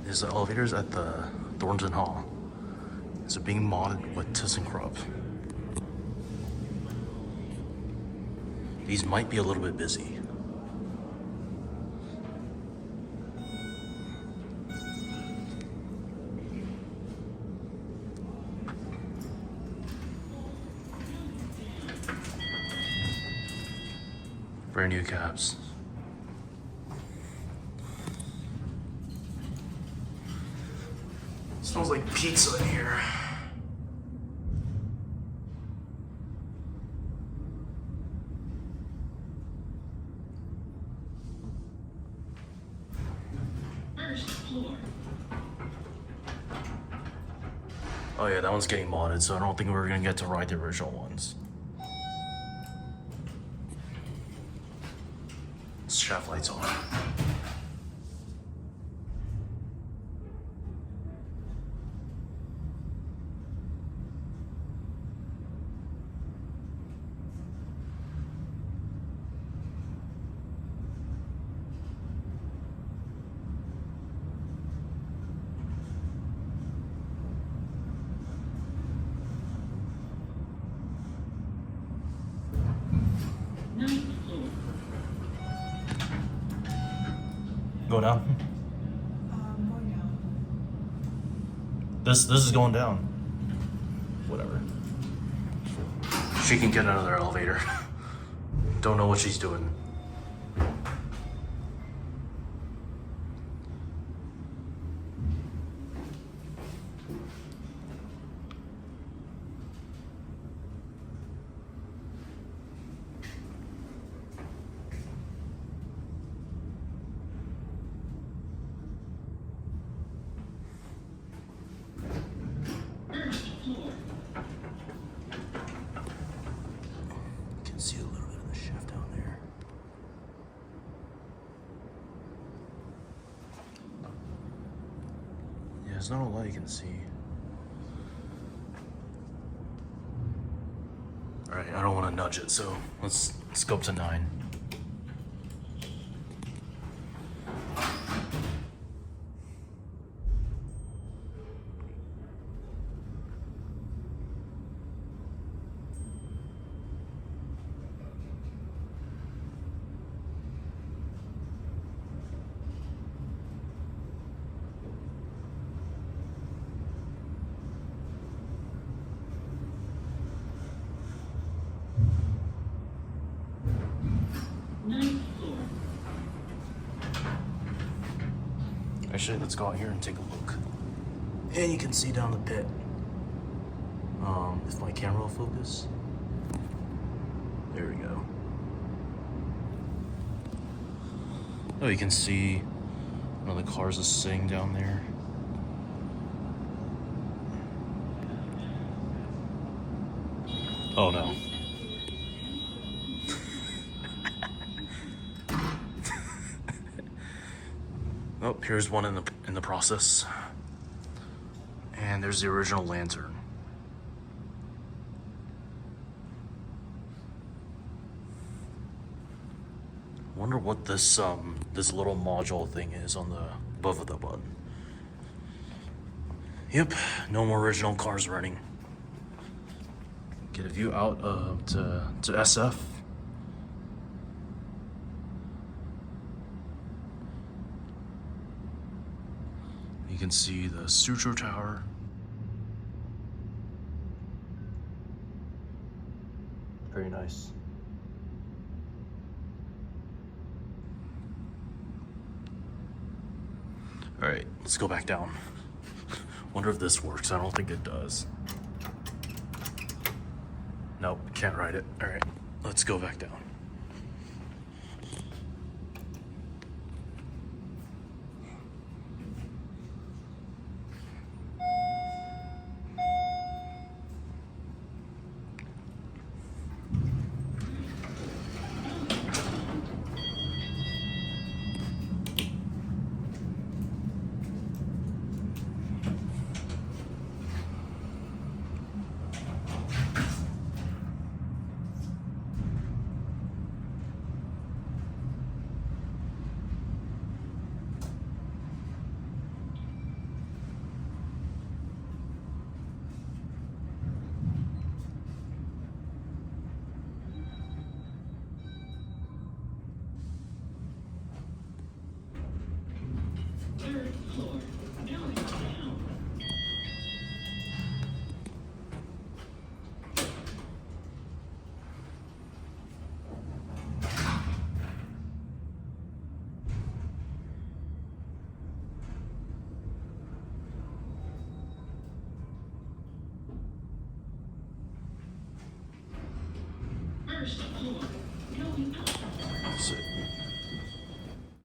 is the elevators at the Thornton Hall. So being modded with ThyssenKrupp. These might be a little bit busy. Brand new cabs. Smells like pizza in here. First floor. Oh yeah, that one's getting modded, so I don't think we're gonna get to ride the original ones. Shaft lights on. Ninth floor. Go down. Going down. This is going down. Whatever. She can get another elevator. Don't know what she's doing. First floor. You can see a little bit of the shaft down there. Yeah, there's not a lot you can see. Alright, I don't want to nudge it, so let's go up to 9. Ninth floor. Actually, let's go out here and take a look. And you can see down the pit. If my camera will focus. There we go. Oh, you can see one of the cars is sitting down there. Oh no. Oh, here's one in the process. And there's the original lantern. Wonder what this this little module thing is on the above of the button. Yep, no more original cars running. Get a view out to SF. You can see the Sutro Tower. Very nice. All right, let's go back down. Wonder if this works. I don't think it does. Nope, can't ride it. All right, let's go back down.